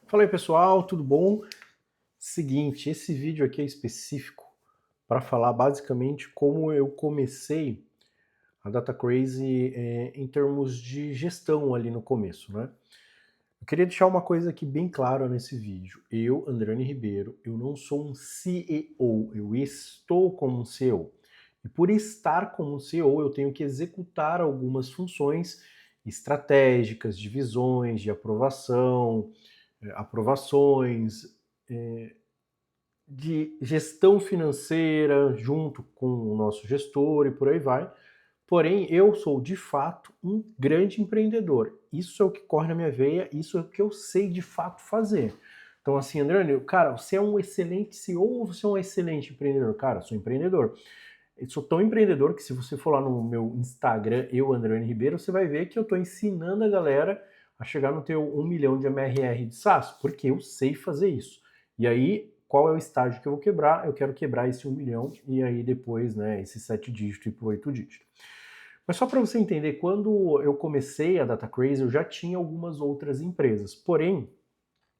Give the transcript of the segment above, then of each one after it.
Fala aí pessoal, tudo bom? Seguinte, esse vídeo aqui é específico para falar basicamente como eu comecei a Data Crazy em termos de gestão ali no começo, né? Eu queria deixar uma coisa aqui bem clara nesse vídeo. Eu, André Ribeiro, eu não sou um CEO, eu estou como um CEO. E por estar como um CEO, eu tenho que executar algumas funções estratégicas, de visões, de aprovação, aprovações, de gestão financeira junto com o nosso gestor e por aí vai. Porém, eu sou de fato um grande empreendedor. Isso é o que corre na minha veia, isso é o que eu sei de fato fazer. Então, assim, André, cara, você é um excelente CEO ou você é um excelente empreendedor? Cara, eu sou empreendedor. Eu sou tão empreendedor que se você for lá no meu Instagram, eu, André Ribeiro, você vai ver que eu estou ensinando a galera a chegar no teu 1 milhão de MRR de SaaS, porque eu sei fazer isso. E aí, qual é o estágio que eu vou quebrar? Eu quero quebrar esse 1 milhão e aí depois, né, esse 7 dígitos e pro 8 dígitos. Mas só para você entender, quando eu comecei a Data Crazy, eu já tinha algumas outras empresas. Porém,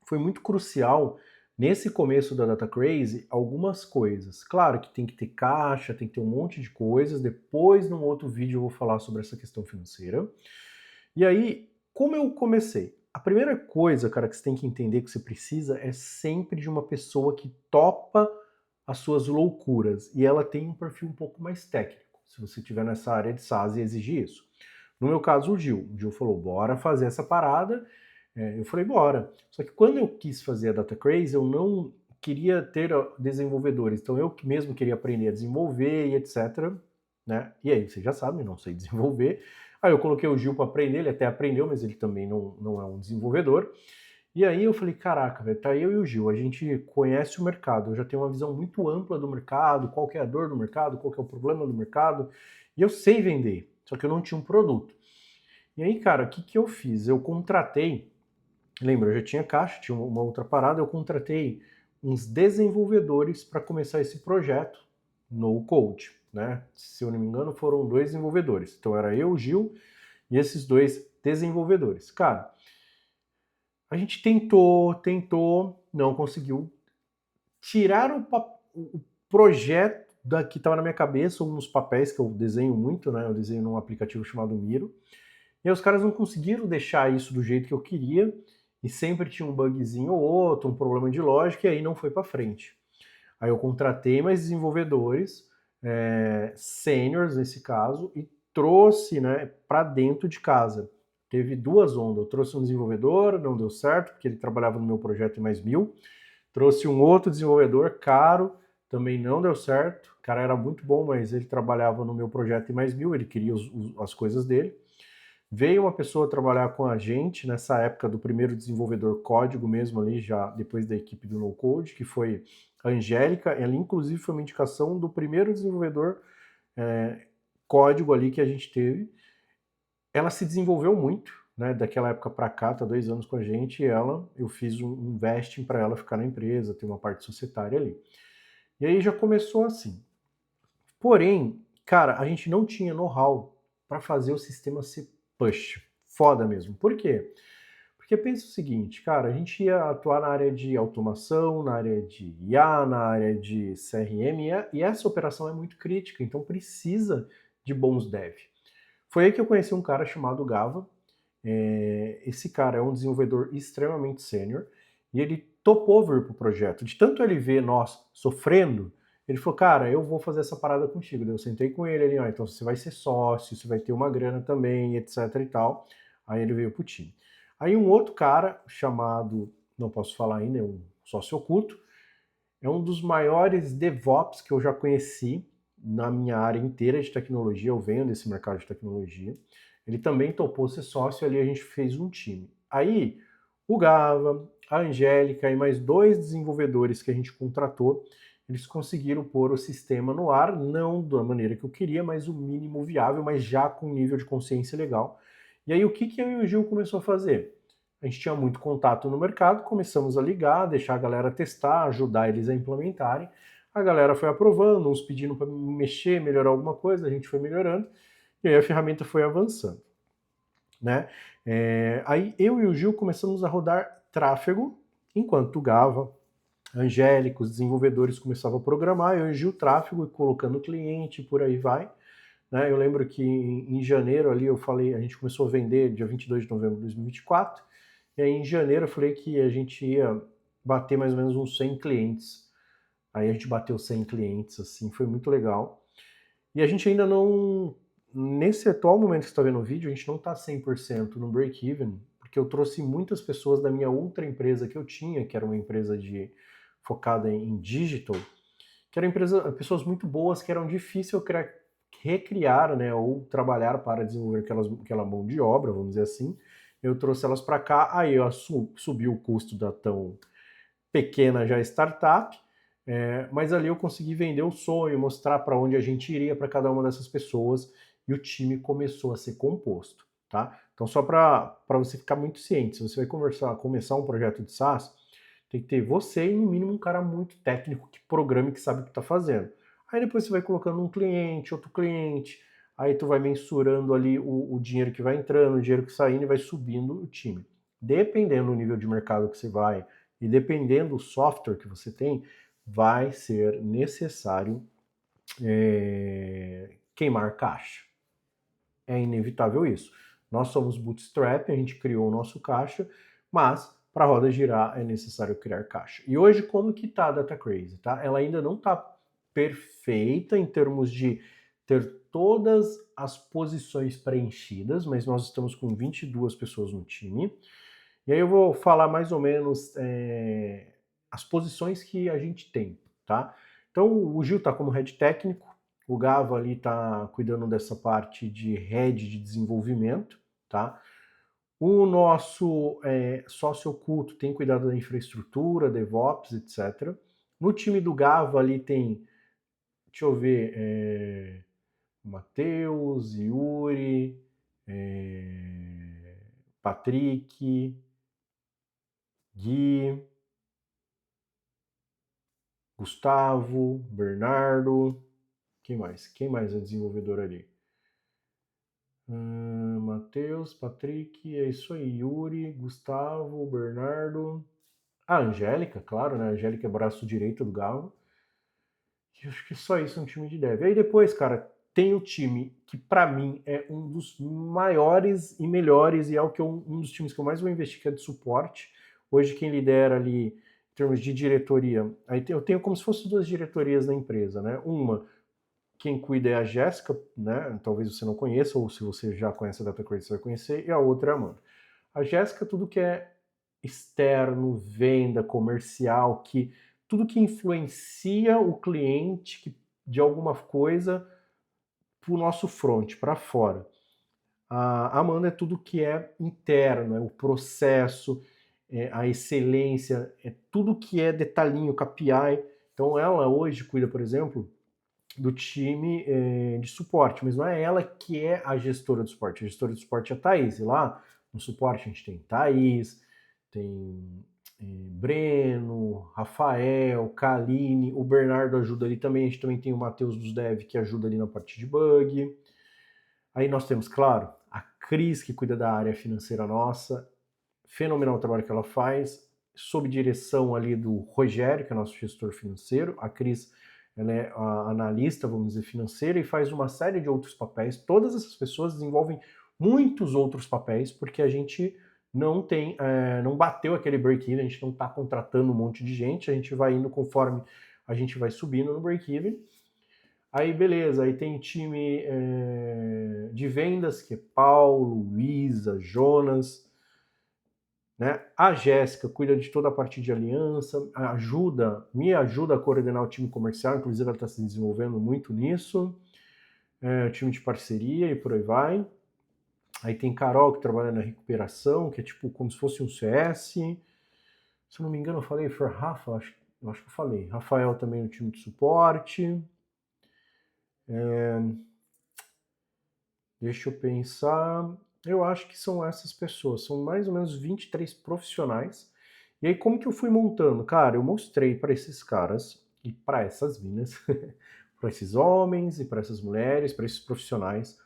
foi muito crucial nesse começo da Data Crazy algumas coisas. Claro que tem que ter caixa, tem que ter um monte de coisas. Depois, num outro vídeo, eu vou falar sobre essa questão financeira. E aí, como eu comecei? A primeira coisa, cara, que você tem que entender que você precisa é sempre de uma pessoa que topa as suas loucuras. E ela tem um perfil um pouco mais técnico, se você estiver nessa área de SaaS e exigir isso. No meu caso, o Gil. O Gil falou, bora fazer essa parada. Eu falei, bora. Só que quando eu quis fazer a Data Crazy, eu não queria ter desenvolvedores. Então eu mesmo queria aprender a desenvolver e etc. Né? E aí, vocês já sabem, não sei desenvolver. Aí eu coloquei o Gil para aprender, ele até aprendeu, mas ele também não é um desenvolvedor. E aí eu falei, caraca, velho, tá eu e o Gil, a gente conhece o mercado, eu já tenho uma visão muito ampla do mercado, qual que é a dor do mercado, qual que é o problema do mercado, e eu sei vender, só que eu não tinha um produto. E aí, cara, o que, que eu fiz? Eu contratei, lembra, eu já tinha caixa, tinha uma outra parada, eu contratei uns desenvolvedores para começar esse projeto no Code, né? Se eu não me engano, foram 2 desenvolvedores. Então era eu, o Gil e esses 2 desenvolvedores. Cara, a gente tentou, não conseguiu. Tiraram o projeto que estava na minha cabeça, uns papéis que eu desenho muito, né? Eu desenho num aplicativo chamado Miro. E aí os caras não conseguiram deixar isso do jeito que eu queria, e sempre tinha um bugzinho ou outro, um problema de lógica, e aí não foi para frente. Aí eu contratei mais desenvolvedores, seniors nesse caso, e trouxe, né, para dentro de casa. Teve duas ondas. Eu trouxe um desenvolvedor, não deu certo, porque ele trabalhava no meu projeto em mais 1.000. Trouxe um outro desenvolvedor caro, também não deu certo. O cara era muito bom, mas ele trabalhava no meu projeto em mais 1.000, ele queria as coisas dele. Veio uma pessoa trabalhar com a gente nessa época do primeiro desenvolvedor código mesmo ali, já depois da equipe do No Code, que foi a Angélica. Ela inclusive foi uma indicação do primeiro desenvolvedor código ali que a gente teve. Ela se desenvolveu muito, né? Daquela época para cá, tá 2 anos com a gente, e eu fiz um vesting para ela ficar na empresa, ter uma parte societária ali. E aí já começou assim. Porém, cara, a gente não tinha know-how para fazer o sistema ser push. Foda mesmo. Por quê? Porque pensa o seguinte, cara, a gente ia atuar na área de automação, na área de IA, na área de CRM, e essa operação é muito crítica, então precisa de bons dev. Foi aí que eu conheci um cara chamado Gava. Esse cara é um desenvolvedor extremamente sênior e ele topou vir pro projeto. De tanto ele ver nós sofrendo, ele falou, cara, eu vou fazer essa parada contigo. Daí eu sentei com ele ali, então você vai ser sócio, você vai ter uma grana também, etc e tal. Aí ele veio pro time. Aí um outro cara chamado, não posso falar ainda, é um sócio oculto, é um dos maiores DevOps que eu já conheci na minha área inteira de tecnologia, eu venho desse mercado de tecnologia. Ele também topou ser sócio, ali a gente fez um time. Aí, o Gava, a Angélica e mais 2 desenvolvedores que a gente contratou, eles conseguiram pôr o sistema no ar, não da maneira que eu queria, mas o mínimo viável, mas já com um nível de consciência legal. E aí, o que eu e o Gil começou a fazer? A gente tinha muito contato no mercado, começamos a ligar, deixar a galera testar, ajudar eles a implementarem. A galera foi aprovando, uns pedindo para mexer, melhorar alguma coisa, a gente foi melhorando, e aí a ferramenta foi avançando, né? Aí eu e o Gil começamos a rodar tráfego enquanto o Gava, a Angélica, os desenvolvedores começavam a programar, eu envio o tráfego e colocando o cliente, por aí vai. Né? Eu lembro que em janeiro ali eu falei, a gente começou a vender dia 22 de novembro de 2024, e aí em janeiro eu falei que a gente ia bater mais ou menos uns 100 clientes. Aí a gente bateu 100 clientes, assim, foi muito legal. E a gente ainda não, nesse atual momento que você está vendo o vídeo, a gente não está 100% no break-even, porque eu trouxe muitas pessoas da minha outra empresa que eu tinha, que era uma empresa focada em digital, que era empresa, pessoas muito boas que eram difíceis eu recriar, né, ou trabalhar para desenvolver aquela mão de obra, vamos dizer assim. Eu trouxe elas para cá, aí eu subi o custo da tão pequena já startup, mas ali eu consegui vender o sonho, mostrar para onde a gente iria para cada uma dessas pessoas, e o time começou a ser composto, tá? Então só para você ficar muito ciente, se você vai começar um projeto de SaaS, tem que ter você e no mínimo um cara muito técnico que programe, que sabe o que está fazendo. Aí depois você vai colocando um cliente, outro cliente, aí tu vai mensurando ali o dinheiro que vai entrando, o dinheiro que saindo, e vai subindo o time. Dependendo do nível de mercado que você vai, e dependendo do software que você tem, vai ser necessário queimar caixa. É inevitável isso. Nós somos bootstrap, a gente criou o nosso caixa, mas para a roda girar é necessário criar caixa. E hoje como que está a Data Crazy? Tá? Ela ainda não está perfeita em termos de ter todas as posições preenchidas, mas nós estamos com 22 pessoas no time. E aí eu vou falar mais ou menos as posições que a gente tem, tá? Então o Gil está como head técnico, o Gava ali está cuidando dessa parte de head de desenvolvimento, tá? O nosso sócio oculto tem cuidado da infraestrutura, DevOps, etc. No time do Gava ali tem, deixa eu ver, Matheus, Yuri, Patrick, Gui, Gustavo, Bernardo, quem mais? Quem mais é desenvolvedor ali? Matheus, Patrick, é isso aí. Yuri, Gustavo, Bernardo. A Angélica, claro, né? A Angélica é braço direito do Galo. E acho que só isso é um time de dev. Aí depois, cara, tem o time que para mim é um dos maiores e melhores, e é um dos times que eu mais vou investir, que é de suporte. Hoje quem lidera ali em termos de diretoria, aí eu tenho como se fossem duas diretorias na empresa, né? Uma, quem cuida é a Jéssica, né? Talvez você não conheça, ou se você já conhece a DataCrate, você vai conhecer, e a outra é a Amanda. A Jéssica, tudo que é externo, venda, comercial, tudo que influencia o cliente de alguma coisa para o nosso front, para fora. A Amanda é tudo que é interno, é o processo, a excelência, é tudo que é detalhinho, KPI. Então ela hoje cuida, por exemplo, do time de suporte, mas não é ela que é a gestora do suporte. A gestora do suporte é a Thaís. E lá no suporte a gente tem Thaís, tem Breno, Rafael, Kaline, o Bernardo ajuda ali também. A gente também tem o Matheus dos Dev que ajuda ali na parte de bug. Aí nós temos, claro, a Cris, que cuida da área financeira nossa. Fenomenal o trabalho que ela faz, sob direção ali do Rogério, que é nosso gestor financeiro. A Cris, ela é a analista, vamos dizer, financeira, e faz uma série de outros papéis. Todas essas pessoas desenvolvem muitos outros papéis, porque a gente não tem, não bateu aquele break-even, a gente não está contratando um monte de gente, a gente vai indo conforme a gente vai subindo no break-even. Aí beleza, aí tem time de vendas, que é Paulo, Luísa, Jonas, né? A Jéssica cuida de toda a parte de aliança, me ajuda a coordenar o time comercial, inclusive ela está se desenvolvendo muito nisso, time de parceria e por aí vai. Aí tem Carol, que trabalha na recuperação, que é tipo como se fosse um CS. Se eu não me engano, eu falei, foi Rafa, eu acho que eu falei. Rafael também no time de suporte. Deixa eu pensar. Eu acho que são essas pessoas. São mais ou menos 23 profissionais. E aí, como que eu fui montando? Cara, eu mostrei para esses caras e para essas minas, para esses homens e para essas mulheres, para esses profissionais,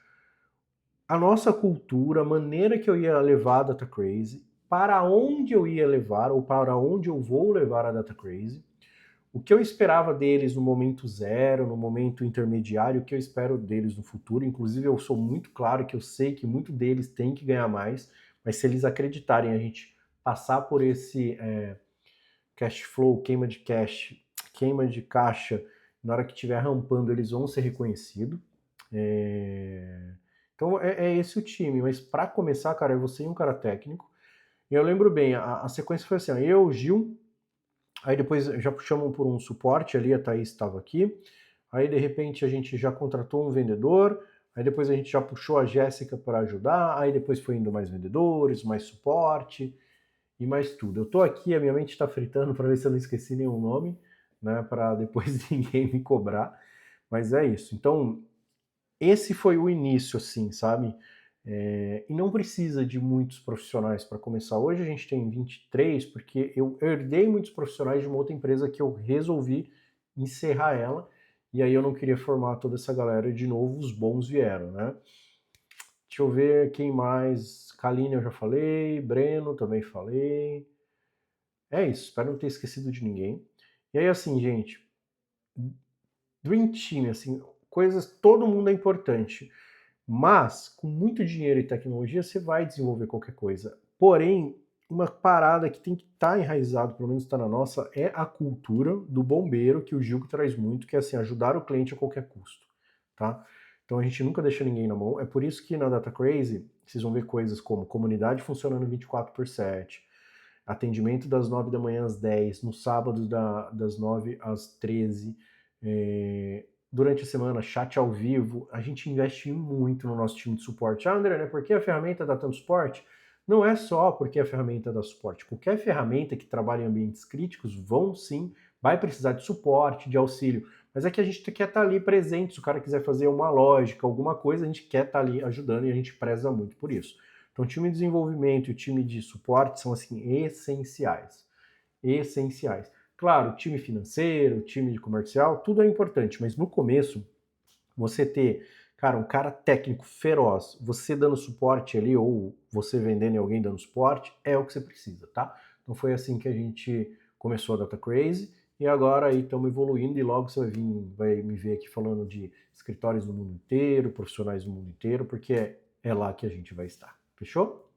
a nossa cultura, a maneira que eu ia levar a Data Crazy para onde eu ia levar, ou para onde eu vou levar a Data Crazy, o que eu esperava deles no momento zero, no momento intermediário, o que eu espero deles no futuro. Inclusive, eu sou muito claro que eu sei que muito deles tem que ganhar mais, mas se eles acreditarem a gente passar por esse cash flow, queima de caixa, na hora que estiver rampando, eles vão ser reconhecidos. Então é esse o time, mas para começar, cara, é você e um cara técnico. E eu lembro bem, a sequência foi assim, ó, eu, Gil, aí depois já puxamos por um suporte ali, a Thaís estava aqui, aí de repente a gente já contratou um vendedor, aí depois a gente já puxou a Jéssica para ajudar, aí depois foi indo mais vendedores, mais suporte e mais tudo. Eu tô aqui, a minha mente está fritando para ver se eu não esqueci nenhum nome, né, para depois ninguém me cobrar, mas é isso. Então, esse foi o início, assim, sabe? E não precisa de muitos profissionais para começar. Hoje a gente tem 23, porque eu herdei muitos profissionais de uma outra empresa que eu resolvi encerrar ela, e aí eu não queria formar toda essa galera de novo, os bons vieram, né? Deixa eu ver quem mais. Kaline eu já falei, Breno também falei. É isso, espero não ter esquecido de ninguém. E aí, assim, gente, Dream Team, assim, coisas, todo mundo é importante. Mas, com muito dinheiro e tecnologia, você vai desenvolver qualquer coisa. Porém, uma parada que tem que estar enraizado, pelo menos está na nossa, é a cultura do bombeiro, que o Gil traz muito, que é assim, ajudar o cliente a qualquer custo, tá? Então a gente nunca deixa ninguém na mão. É por isso que na Data Crazy, vocês vão ver coisas como comunidade funcionando 24/7, atendimento das 9 da manhã às 10, no sábado das 9 às 13, durante a semana, chat ao vivo. A gente investe muito no nosso time de suporte. Ah, André, né? Por que a ferramenta dá tanto suporte? Não é só porque a ferramenta dá suporte. Qualquer ferramenta que trabalha em ambientes críticos vai precisar de suporte, de auxílio. Mas é que a gente quer estar ali presente. Se o cara quiser fazer uma lógica, alguma coisa, a gente quer estar ali ajudando e a gente preza muito por isso. Então, o time de desenvolvimento e o time de suporte são, assim, essenciais. Essenciais. Claro, o time financeiro, o time de comercial, tudo é importante, mas no começo, você ter, cara, um cara técnico feroz, você dando suporte ali, ou você vendendo e alguém dando suporte, é o que você precisa, tá? Então foi assim que a gente começou a Data Crazy, e agora aí estamos evoluindo, e logo você vai me ver aqui falando de escritórios no mundo inteiro, profissionais no mundo inteiro, porque é lá que a gente vai estar. Fechou?